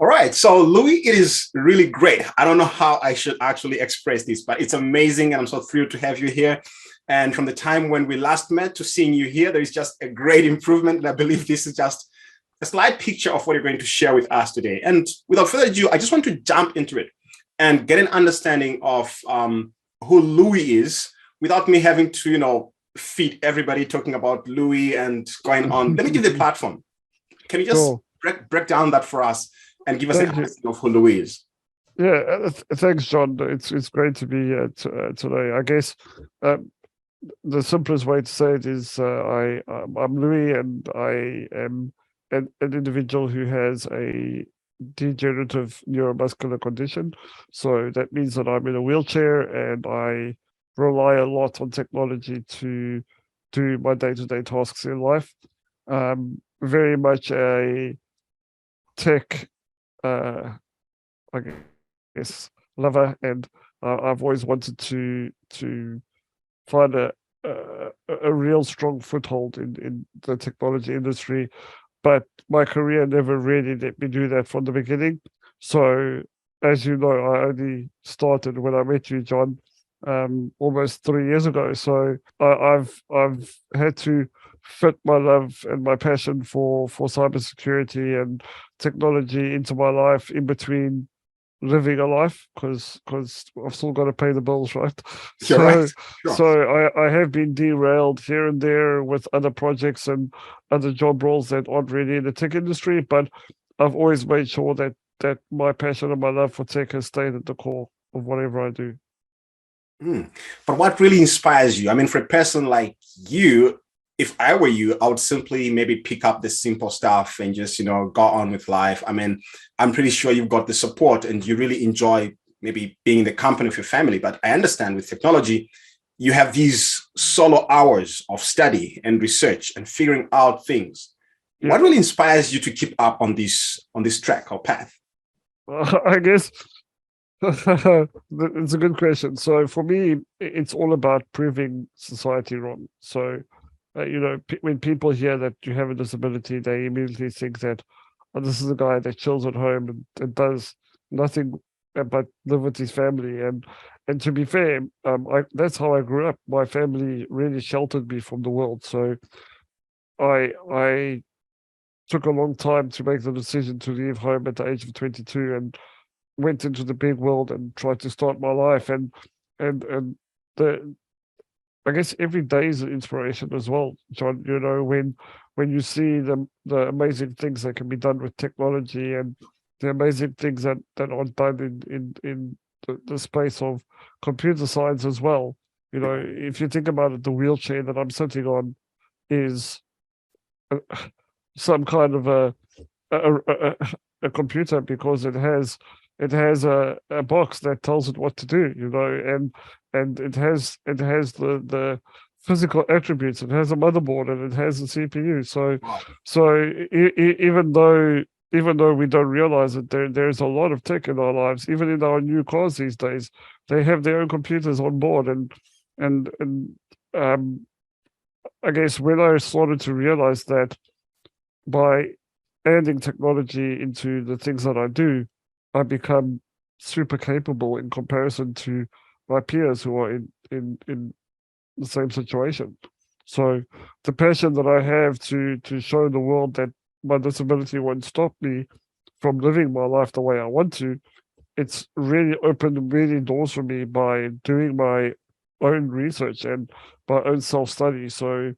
All right. So, Louis, it is really great. I don't know how I should actually express this, but it's amazing. And I'm so thrilled to have you here. And from the time when we last met to seeing you here, there is just a great improvement. And I believe this is just a slight picture of what you're going to share with us today. And without further ado, I just want to jump into it and get an understanding of who Louis is without me having to, feed everybody talking about Louis and going on. Let me give the platform. Can you just break down that for us and give us an understanding of who Louis is? Yeah, thanks, John. It's great to be here today. I guess the simplest way to say it is I'm Louis, and I am an individual who has a degenerative neuromuscular condition. So that means that I'm in a wheelchair and I rely a lot on technology to do my day-to-day tasks in life. Very much a tech, I guess, lover, and I've always wanted to find a real strong foothold in the technology industry, but my career never really let me do that from the beginning. So, as you know, I only started when I met you, John, almost 3 years ago. So I've had to fit my love and my passion for cybersecurity and technology into my life in between living a life, because I've still got to pay the bills, right? You're right. Sure. So I have been derailed here and there with other projects and other job roles that aren't really in the tech industry, but I've always made sure that my passion and my love for tech has stayed at the core of whatever I do. But what really inspires you? I mean, for a person like you, if I were you, I would simply maybe pick up the simple stuff and just, go on with life. I mean, I'm pretty sure you've got the support and you really enjoy maybe being in the company of your family. But I understand with technology, you have these solo hours of study and research and figuring out things. Yeah. What really inspires you to keep up on this track or path? I guess it's a good question. So for me, it's all about proving society wrong. So, when people hear that you have a disability, they immediately think that, oh, this is a guy that chills at home and does nothing but live with his family. And to be fair, that's how I grew up. My family really sheltered me from the world. So I took a long time to make the decision to leave home at the age of 22 and went into the big world and tried to start my life. And I guess every day is an inspiration as well, John. When you see the amazing things that can be done with technology and the amazing things that are done in the space of computer science as well. If you think about it, the wheelchair that I'm sitting on is some kind of a computer, because it has a box that tells it what to do, and it has the physical attributes. It has a motherboard and it has a CPU. So even though we don't realize it, there's a lot of tech in our lives. Even in our new cars these days, they have their own computers on board, and I guess when I started to realize that by adding technology into the things that I do, I become super capable in comparison to my peers who are in the same situation. So the passion that I have to show the world that my disability won't stop me from living my life the way I want to, it's really opened many doors for me by doing my own research and my own self-study. So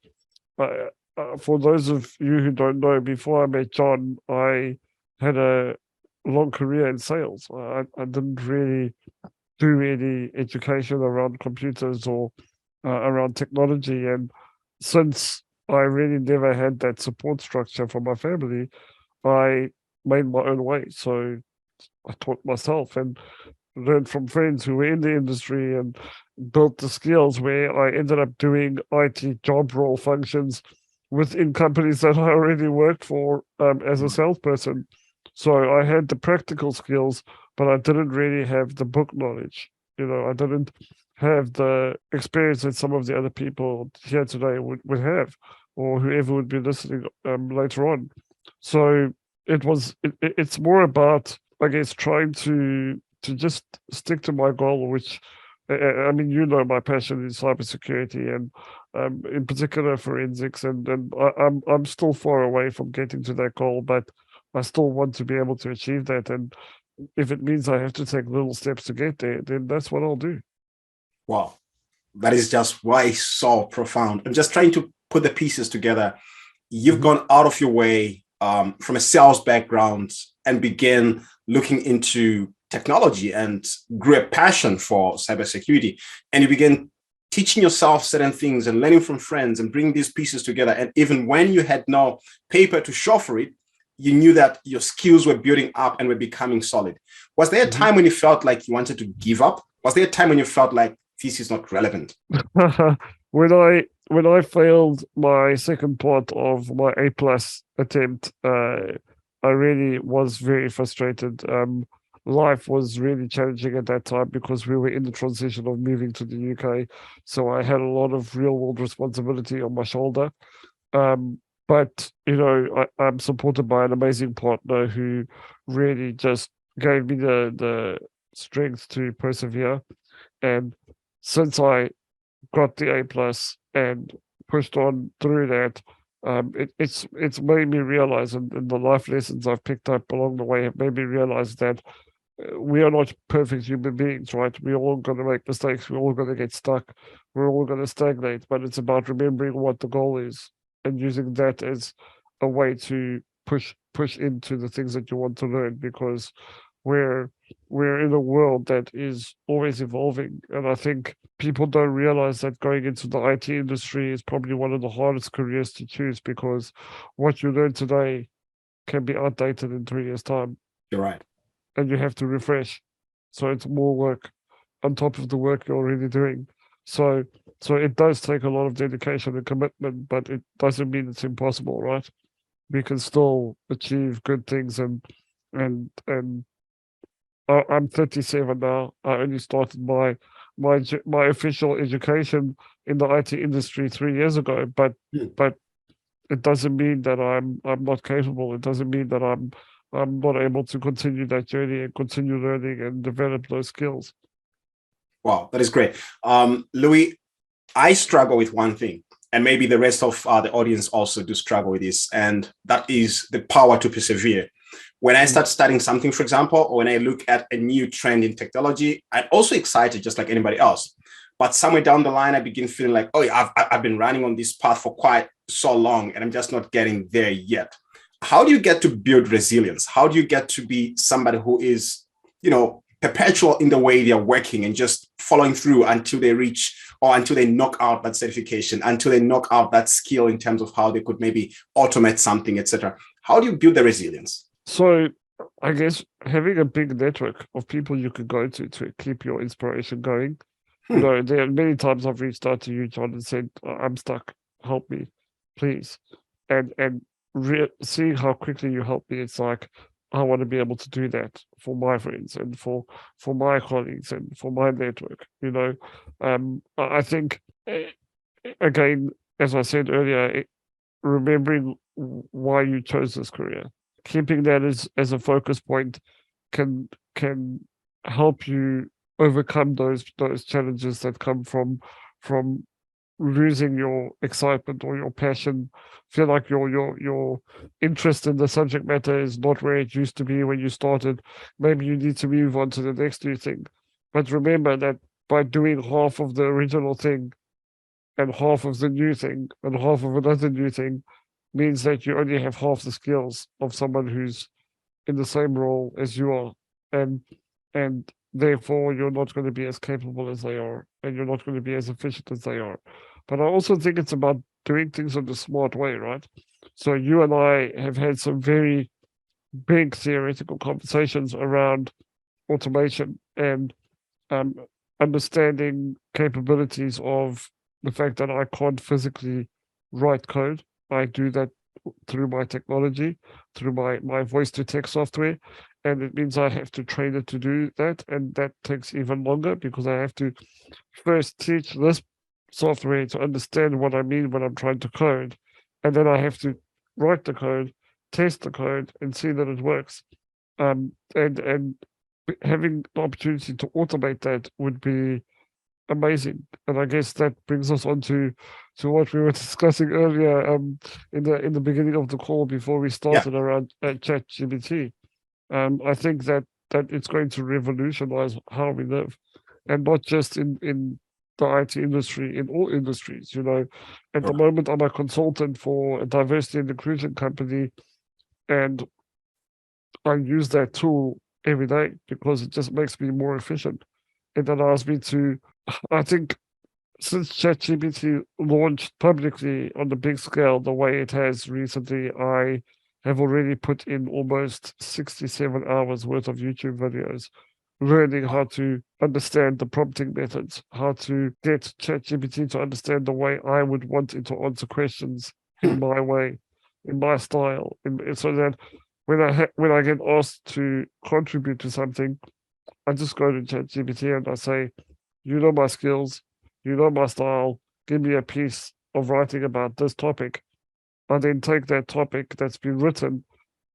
for those of you who don't know, before I met John, I had a long career in sales. I didn't really do any education around computers or around technology. And since I really never had that support structure from my family, I made my own way. So I taught myself and learned from friends who were in the industry and built the skills where I ended up doing IT job role functions within companies that I already worked for as a salesperson. So I had the practical skills, but I didn't really have the book knowledge. I didn't have the experience that some of the other people here today would have, or whoever would be listening later on. So it's more about, I guess, trying to just stick to my goal, which I mean, you know, my passion is cybersecurity and in particular forensics, and I'm still far away from getting to that goal, but I still want to be able to achieve that. And if it means I have to take little steps to get there, then that's what I'll do. Wow, that is just why so profound. I'm just trying to put the pieces together. You've Mhm. gone out of your way from a sales background and began looking into technology and grew a passion for cybersecurity. And you began teaching yourself certain things and learning from friends and bringing these pieces together. And even when you had no paper to show for it, you knew that your skills were building up and were becoming solid. Was there a Mhm. time when you felt like you wanted to give up? Was there a time when you felt like this is not relevant? When I failed my second part of my A plus attempt, I really was very frustrated. Life was really challenging at that time because we were in the transition of moving to the UK, so I had a lot of real world responsibility on my shoulder. But you know, I'm supported by an amazing partner who really just gave me the strength to persevere. And since I got the A plus and pushed on through that, it's made me realize, and the life lessons I've picked up along the way have made me realize that we are not perfect human beings, right? We're all going to make mistakes. We're all going to get stuck. We're all going to stagnate. But it's about remembering what the goal is and using that as a way to push into the things that you want to learn, because we're we're in a world that is always evolving. And I think people don't realize that going into the IT industry is probably one of the hardest careers to choose, because what you learn today can be outdated in 3 years' time, You're right. and you have to refresh. So it's more work on top of the work you're already doing. So so it does take a lot of dedication and commitment, but it doesn't mean it's impossible, right? We can still achieve good things, and I'm 37 now. I only started my official education in the IT industry 3 years ago, Hmm. but it doesn't mean that I'm not capable. It doesn't mean that I'm not able to continue that journey and continue learning and develop those skills. Wow, that is great. Louis, I struggle with one thing, and maybe the rest of the audience also do struggle with this, and that is the power to persevere. When I Mm. start studying something, for example, or when I look at a new trend in technology, I'm also excited, just like anybody else. But somewhere down the line, I begin feeling like, oh, yeah, I've been running on this path for quite so long, and I'm just not getting there yet. How do you get to build resilience? How do you get to be somebody who is, perpetual in the way they're working and just following through until they reach or until they knock out that certification, until they knock out that skill in terms of how they could maybe automate something, etc. How do you build the resilience? So I guess having a big network of people you can go to keep your inspiration going. You Hmm. know, there are many times I've reached out to you, John, and said, "I'm stuck. Help me, please." And seeing how quickly you help me, it's like I want to be able to do that for my friends and for my colleagues and for my network. You know, I think again, as I said earlier, remembering why you chose this career, keeping that as a focus point can help you overcome those challenges that come from losing your excitement or your passion. Feel like your interest in the subject matter is not where it used to be when you started. Maybe you need to move on to the next new thing. But remember that by doing half of the original thing and half of the new thing and half of another new thing means that you only have half the skills of someone who's in the same role as you are, and and therefore you're not going to be as capable as they are, and you're not going to be as efficient as they are. But I also think it's about doing things in the smart way, right? So you and I have had some very big theoretical conversations around automation and um, understanding capabilities of the fact that I can't physically write code. I do that through my technology, through my voice to text software. And it means I have to train it to do that. And that takes even longer because I have to first teach this software to understand what I mean when I'm trying to code. And then I have to write the code test the code and see that it works. And having the opportunity to automate that would be amazing. And I guess that brings us on to what we were discussing earlier in the beginning of the call before we Yeah, started around ChatGPT. I think that it's going to revolutionize how we live, and not just in the IT industry, in all industries. At the right. moment, I'm a consultant for a diversity and inclusion company, and I use that tool every day because it just makes me more efficient. It allows me to, I think, since ChatGPT launched publicly on the big scale the way it has recently, I have already put in almost 67 hours worth of YouTube videos learning how to understand the prompting methods, how to get ChatGPT to understand the way I would want it to answer questions in Hmm. my way, in my style, so that when I get asked to contribute to something, I just go to ChatGPT and I say, you know my skills, you know my style, give me a piece of writing about this topic. I then take that topic that's been written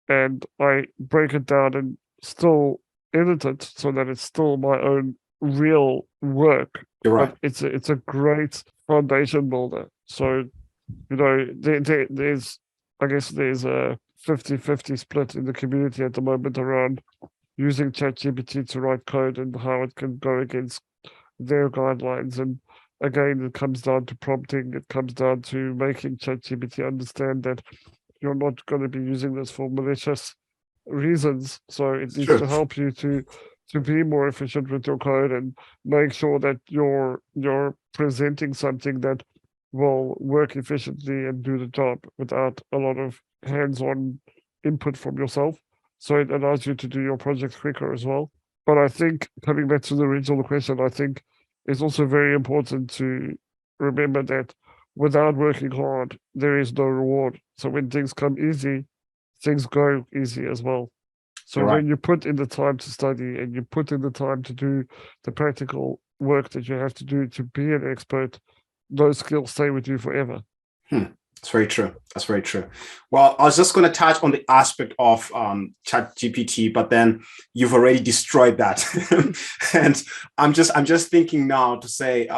and I break it down and still edit it so that it's still my own real work. You're right. But it's a great foundation builder. So, there's, I guess there's a 50-50 split in the community at the moment around using ChatGPT to write code and how it can go against their guidelines. And again, it comes down to prompting. It comes down to making ChatGPT understand that you're not going to be using this for malicious reasons. So it It's needs true. to help you to be more efficient with your code and make sure that you're presenting something that will work efficiently and do the job without a lot of hands-on input from yourself. So it allows you to do your project quicker as well. But I think coming back to the original question, I think it's also very important to remember that without working hard, there is no reward. So when things come easy, things go easy as well. So You're right. when you put in the time to study and you put in the time to do the practical work that you have to do to be an expert, those skills stay with you forever. Hmm. That's very true. That's very true. Well, I was just going to touch on the aspect of Chat GPT, but then you've already destroyed that. And I'm just thinking now to say,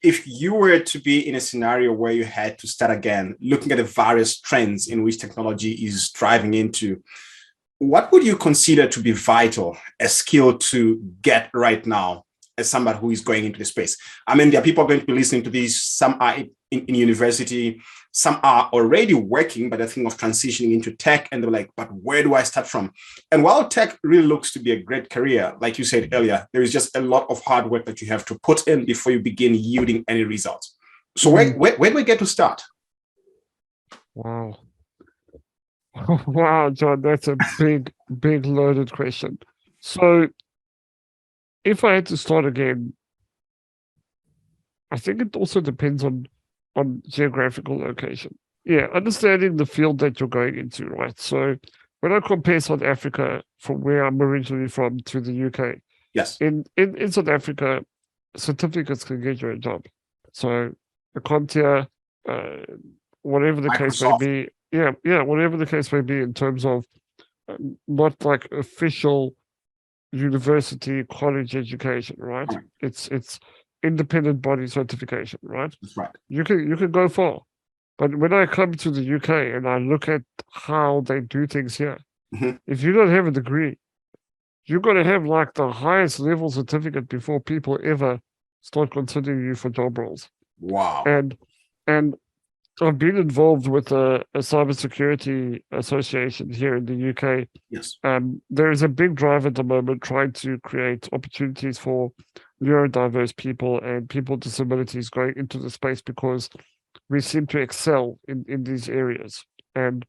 if you were to be in a scenario where you had to start again, looking at the various trends in which technology is driving into, what would you consider to be vital, a skill to get right now as somebody who is going into the space? I mean, there are people going to be listening to this. Some are in university, some are already working, but they're thinking of transitioning into tech, and they're like, but where do I start from? And while tech really looks to be a great career, like you said earlier, there is just a lot of hard work that you have to put in before you begin yielding any results. So Mm, where do we get to start? wow. Wow, John, that's a big, big loaded question. So if I had to start again, I think it also depends on geographical location. Yeah, understanding the field that you're going into, right? So when I compare South Africa from where I'm originally from to the UK, Yes. in South Africa, certificates can get you a job. So a CompTIA, uh, whatever the case may Microsoft. be, yeah, whatever the case may be in terms of not like official university college education, right? Right. It's independent body certification, right? That's right. You can go far. But when I come to the UK and I look at how they do things here, Mhm. if you don't have a degree, you're going to have like the highest level certificate before people ever start considering you for job roles. Wow. And and I've been involved with a cybersecurity association here in the UK. Yes. There is a big drive at the moment trying to create opportunities for neurodiverse people and people with disabilities going into the space because we seem to excel in these areas. And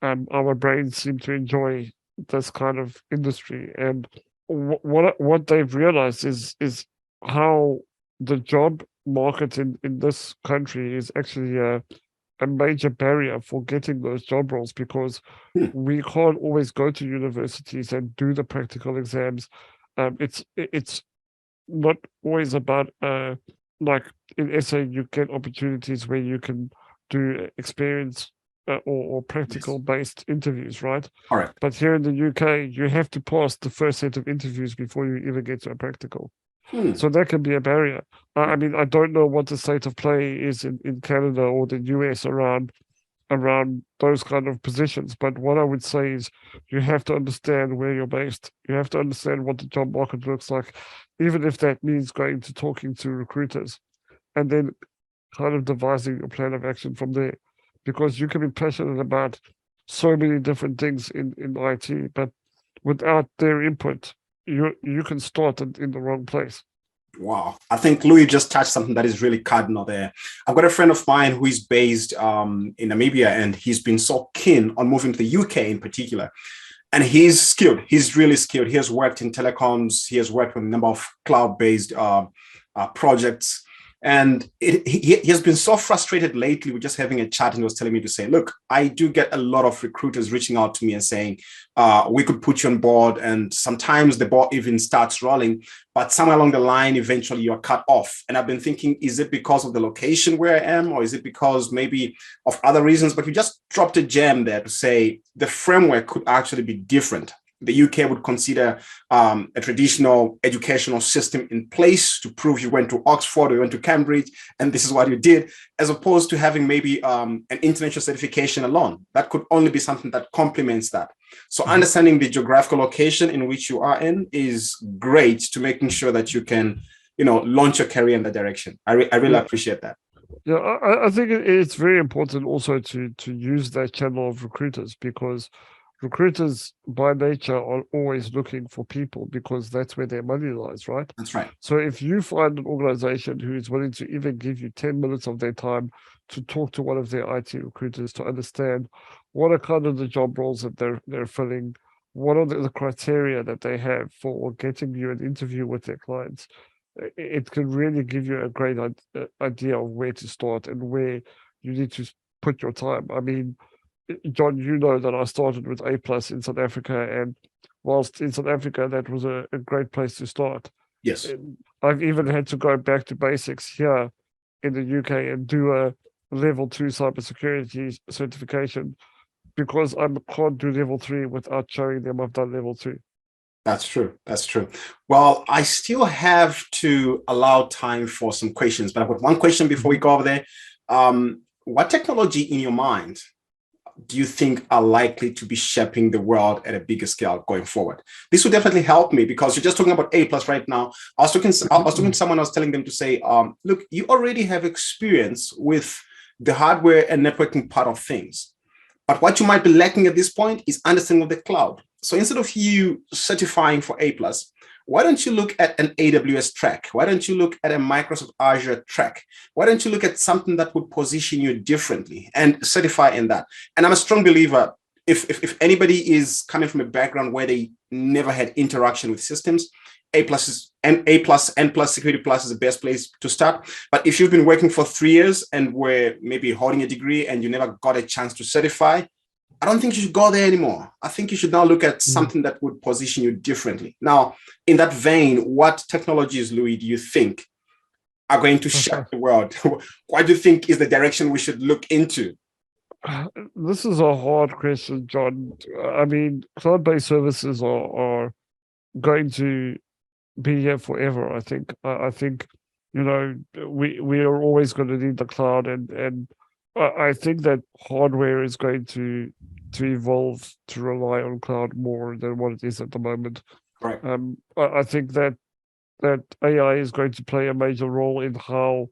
our brains seem to enjoy this kind of industry. And what they've realized is how the job market in this country is actually a major barrier for getting those job roles because Hmm. we can't always go to universities and do the practical exams. It's not always about like in SA you get opportunities where you can do experience or Yes. practical based interviews, right? Correct. But here in the UK, you have to pass the first set of interviews before you even get to a practical. Hmm. So that can be a barrier. I mean, I don't know what the state of play is in Canada or the US around those kind of positions. But what I would say is you have to understand where you're based. You have to understand what the job market looks like, even if that means going to talking to recruiters and then kind of devising a plan of action from there. Because you can be passionate about so many different things in IT, but without their input, you can start in the wrong place. Wow. I think Louis just touched something that is really cardinal there. I've got a friend of mine who is based in Namibia, and he's been so keen on moving to the UK in particular. And he's skilled. He's really skilled. He has worked in telecoms. He has worked with a number of cloud-based projects. And he has been so frustrated lately with just having a chat, and he was telling me to say, look, I do get a lot of recruiters reaching out to me and saying, we could put you on board. And sometimes the ball even starts rolling, but somewhere along the line, eventually you're cut off. And I've been thinking, is it because of the location where I am, or is it because maybe of other reasons? But you just dropped a gem there to say the framework could actually be different. The UK would consider a traditional educational system in place to prove you went to Oxford or you went to Cambridge and this is what you did, as opposed to having maybe an international certification alone. That could only be something that complements that. So Mhm. understanding the geographical location in which you are in is great to making sure that you can, launch your career in that direction. I really Yeah, appreciate that. yeah. I think it's very important also to use that channel of recruiters because recruiters by nature are always looking for people because that's where their money lies, right? That's right. So if you find an organization who is willing to even give you 10 minutes of their time to talk to one of their IT recruiters to understand what are kind of the job roles that they're filling, what are the criteria that they have for getting you an interview with their clients, it can really give you a great idea of where to start and where you need to put your time. I mean, John, you know that I started with A plus in South Africa, and whilst in South Africa, that was a great place to start. Yes. And I've even had to go back to basics here in the UK and do a level 2 cybersecurity certification because I can't do level 3 without showing them I've done level 2. That's true. That's true. Well, I still have to allow time for some questions, but I've got one question before we Mhm. go over there. What technology in your mind do you think are likely to be shaping the world at a bigger scale going forward? This would definitely help me because you're just talking about A plus right now. I was talking to someone. I was telling them to say, look, you already have experience with the hardware and networking part of things. But what you might be lacking at this point is understanding of the cloud. So instead of you certifying for A plus, why don't you look at an AWS track? Why don't you look at a Microsoft Azure track? Why don't you look at something that would position you differently and certify in that? And I'm a strong believer. If anybody is coming from a background where they never had interaction with systems, A plus is and A plus N plus Security Plus is the best place to start. But if you've been working for 3 years and were maybe holding a degree and you never got a chance to certify, I don't think you should go there anymore. I think you should now look at Mhm. something that would position you differently. Now, in that vein, what technologies, Louis, do you think are going to shape the world? What do you think is the direction we should look into? This is a hard question, John. I mean, cloud-based services are going to be here forever. I think. I think, we are always going to need the cloud, and I think that hardware is going to evolve to rely on cloud more than what it is at the moment. Correct. I think that AI is going to play a major role in how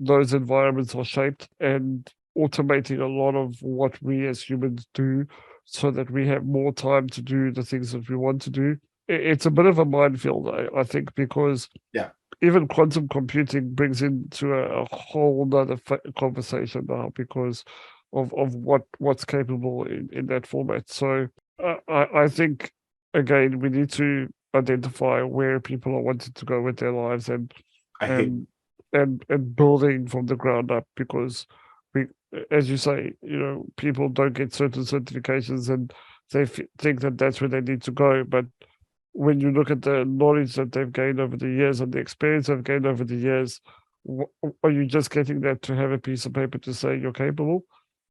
those environments are shaped and automating a lot of what we as humans do so that we have more time to do the things that we want to do. It's a bit of a minefield, I think, because Yeah, even quantum computing brings into a whole nother conversation now because of what's capable in that format. So I think again we need to identify where people are wanting to go with their lives I hear you. and and building from the ground up because we, as you say, people don't get certain certifications and they think that that's where they need to go, but when you look at the knowledge that they've gained over the years and the experience they've gained over the years, are you just getting that to have a piece of paper to say you're capable?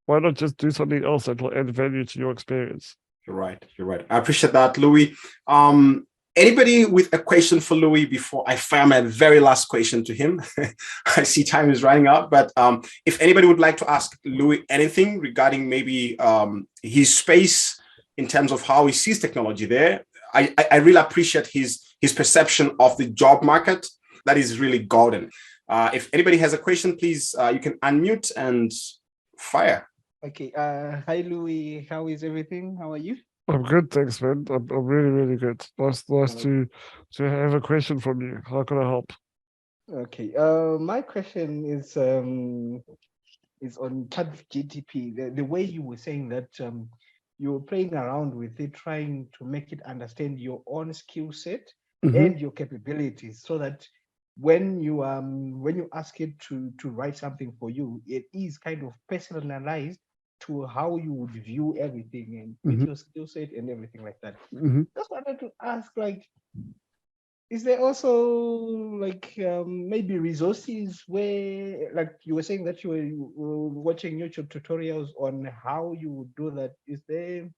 why not just do something else that will add value to your experience? You're right. You're right. I appreciate that, Louis. Anybody with a question for Louis before I fire my very last question to him? I see time is running out, but if anybody would like to ask Louis anything regarding maybe his space in terms of how he sees technology there, I really appreciate his perception of the job market. That is really golden. If anybody has a question, please, you can unmute and fire. Okay. Hi, Louis. How is everything? How are you? I'm good, thanks, man. I'm really, really good. Nice to have a question from you. How can I help? Okay. My question is on ChatGPT. The way you were saying that you were playing around with it, trying to make it understand your own skill set and your capabilities, so that when you ask it to write something for you, it is kind of personalized to how you would view everything and with your skill set and everything like that. Just wanted to ask, like, is there also like maybe resources where, like you were saying that you were watching YouTube tutorials on how you would do that? Is there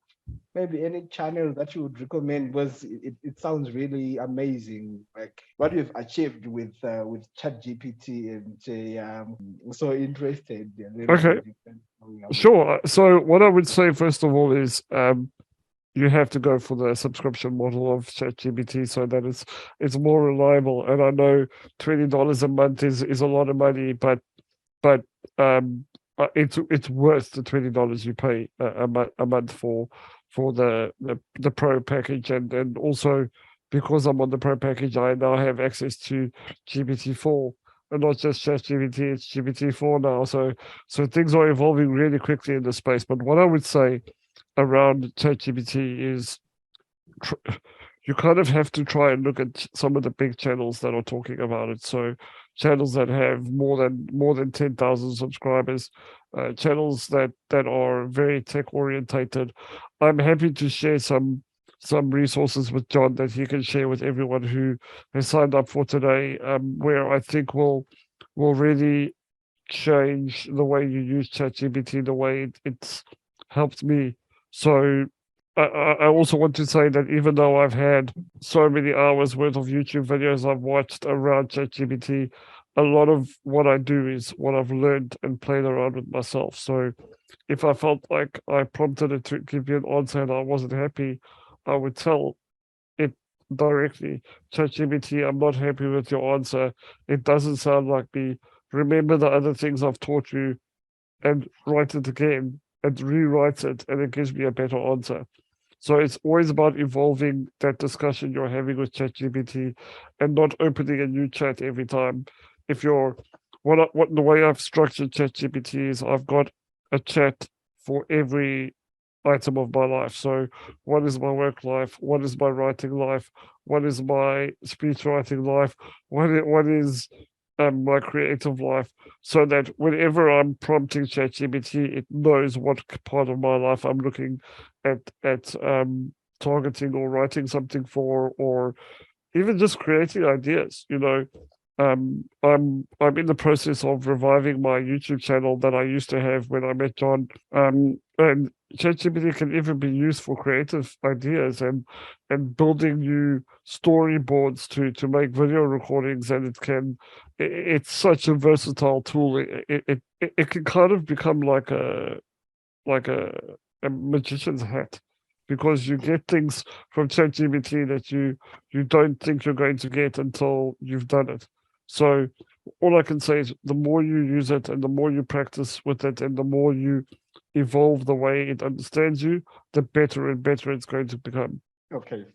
maybe any channel that you would recommend? Because it sounds really amazing, like what you've achieved with ChatGPT, and I'm so interested a little Okay. bit. Sure. So what I would say first of all is you have to go for the subscription model of ChatGPT so that it's more reliable. And I know $20 a month is a lot of money, but it's worth the $20 you pay a month for the pro package, and also because I'm on the pro package, I now have access to GPT-4. And not just ChatGPT, it's GPT-4 now. So things are evolving really quickly in the space. But what I would say around ChatGPT is you kind of have to try and look at some of the big channels that are talking about it. So channels that have more than 10,000 subscribers, channels that are very tech orientated. I'm happy to share some resources with John that he can share with everyone who has signed up for today, where I think will really change the way you use ChatGPT, the way it's helped me. So I also want to say that even though I've had so many hours worth of YouTube videos I've watched around ChatGPT, a lot of what I do is what I've learned and played around with myself. So if I felt like I prompted it to give me an answer and I wasn't happy, I would tell it directly, ChatGPT, I'm not happy with your answer. It doesn't sound like me. Remember the other things I've taught you and write it again and rewrite it, and it gives me a better answer. So it's always about evolving that discussion you're having with ChatGPT and not opening a new chat every time. If you're what the way I've structured ChatGPT is I've got a chat for every item of my life. So what is my work life? What is my writing life? What is my speech writing life? What is my creative life? So that whenever I'm prompting ChatGPT, it knows what part of my life I'm looking at targeting or writing something for, or even just creating ideas. I'm in the process of reviving my YouTube channel that I used to have when I met John. And ChatGPT can even be used for creative ideas and building new storyboards to make video recordings, and it's such a versatile tool. It can kind of become like a magician's hat, because you get things from ChatGPT that you don't think you're going to get until you've done it. So all I can say is the more you use it and the more you practice with it and the more you evolve the way it understands you, the better and better it's going to become. Okay.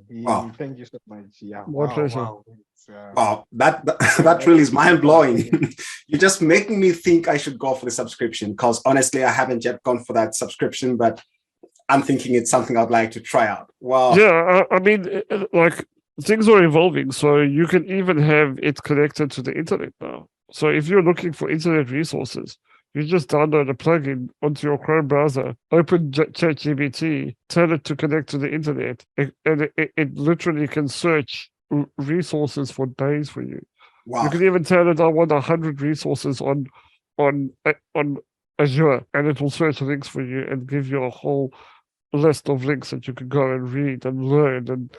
Wow. Thank you so much. Yeah. My pleasure. Wow. Wow, that really is mind blowing. You're just making me think I should go for the subscription, because honestly, I haven't yet gone for that subscription, but I'm thinking it's something I'd like to try out. Wow. Yeah, I mean, like things are evolving, so you can even have it connected to the internet now. So if you're looking for internet resources, you just download a plugin onto your Chrome browser, open ChatGPT, tell it to connect to the internet, and it literally can search resources for days for you. Wow. You can even tell it I want 100 resources on Azure, and it will search links for you and give you a whole list of links that you can go and read and learn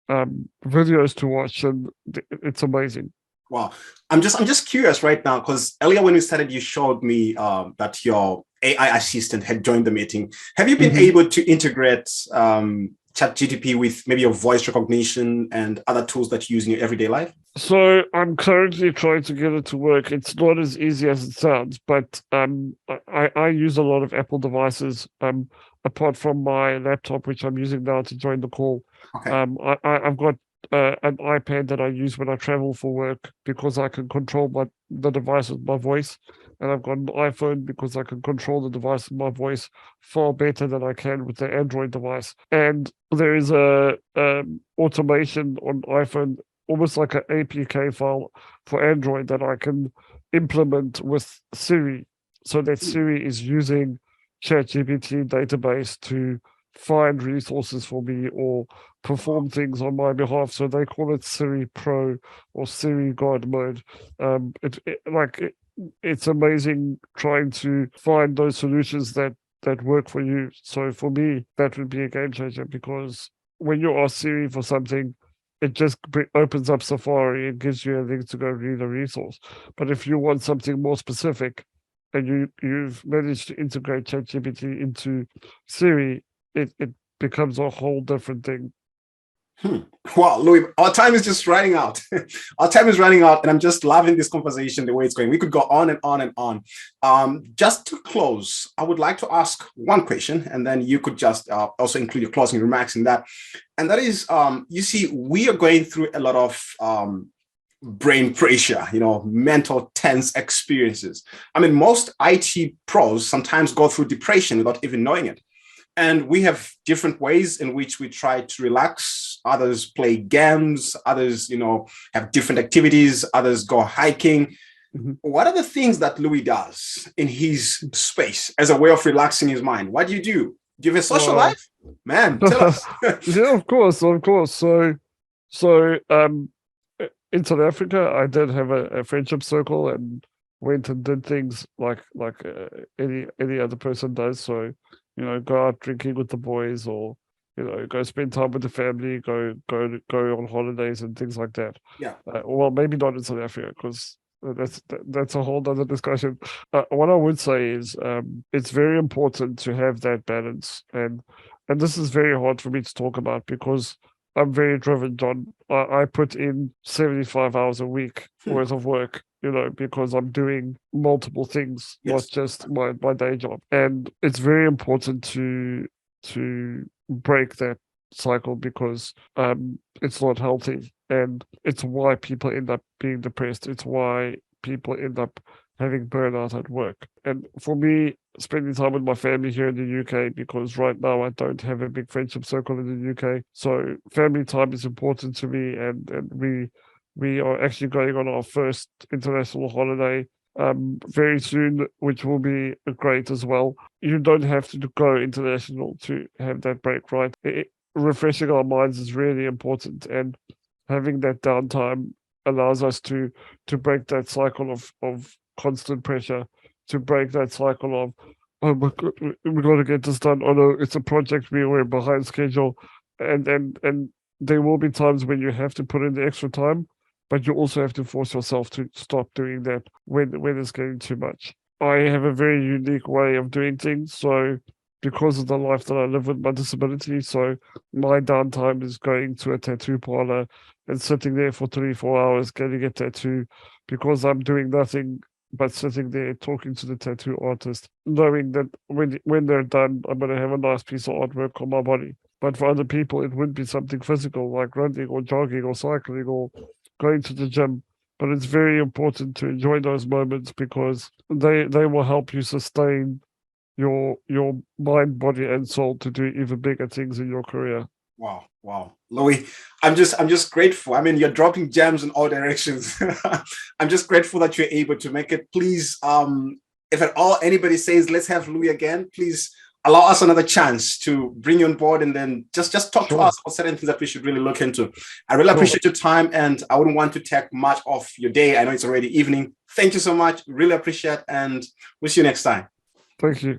and videos to watch, and it's amazing. Wow. I'm just curious right now, because earlier when we started, you showed me that your AI assistant had joined the meeting. Have you been able to integrate ChatGPT with maybe your voice recognition and other tools that you use in your everyday life? So I'm currently trying to get it to work. It's not as easy as it sounds, but I use a lot of Apple devices. Apart from my laptop, which I'm using now to join the call. Okay. I've got an iPad that I use when I travel for work because I can control the device with my voice, and I've got an iPhone because I can control the device with my voice far better than I can with the Android device. And there is a automation on iPhone, almost like an APK file for Android that I can implement with Siri, so that Siri is using ChatGPT database to find resources for me or perform things on my behalf. So they call it Siri Pro or Siri God mode. It's amazing trying to find those solutions that work for you. So for me, that would be a game changer, because when you ask Siri for something, it just opens up Safari and gives you a link to go read a resource. But if you want something more specific, and you've managed to integrate ChatGPT into Siri, it becomes a whole different thing. Wow, Louis, our time is just running out. Our time is running out, and I'm just loving this conversation the way it's going. We could go on and on and on. Just to close, I would like to ask one question, and then you could just also include your closing remarks in that. And that is, you see, we are going through a lot of brain pressure, mental tense experiences. I mean, most IT pros sometimes go through depression without even knowing it. And we have different ways in which we try to relax. Others play games, others, have different activities, others go hiking. What are the things that Louis does in his space as a way of relaxing his mind? What do you do? Do you have a social life? Man, tell us. Yeah, of course. So in South Africa, I did have a friendship circle and went and did things like any other person does. So, go out drinking with the boys, or go spend time with the family, go on holidays and things like that. Yeah. Well, maybe not in South Africa, because that's a whole other discussion. What I would say is, it's very important to have that balance, and this is very hard for me to talk about because I'm very driven, John. I put in 75 hours a week worth of work, because I'm doing multiple things, not just my day job. And it's very important to break that cycle, because it's not healthy, and it's why people end up being depressed. It's why people end up having burnout at work. And for me, spending time with my family here in the UK, because right now I don't have a big friendship circle in the UK. So family time is important to me, and we are actually going on our first international holiday very soon, which will be great as well. You don't have to go international to have that break, right? Refreshing our minds is really important, and having that downtime allows us to break that cycle of constant pressure, to break that cycle of, oh my God, we got to get this done. Oh no, it's a project, we're behind schedule, and there will be times when you have to put in the extra time, but you also have to force yourself to stop doing that when it's getting too much. I have a very unique way of doing things, so because of the life that I live with my disability, so my downtime is going to a tattoo parlor and sitting there for 3-4 hours getting a tattoo, because I'm doing nothing but sitting there talking to the tattoo artist, knowing that when they're done, I'm going to have a nice piece of artwork on my body. But for other people, it would be something physical, like running or jogging or cycling or going to the gym. But it's very important to enjoy those moments, because they will help you sustain your mind, body, and soul to do even bigger things in your career. Wow, Louis, I'm just grateful. I mean, you're dropping gems in all directions. I'm just grateful that you're able to make it. Please, if at all anybody says let's have Louis again, please allow us another chance to bring you on board, and then just talk to us about certain things that we should really look into. I really appreciate your time, and I wouldn't want to take much of your day. I know it's already evening. Thank you so much. Really appreciate, and we'll see you next time. Thank you.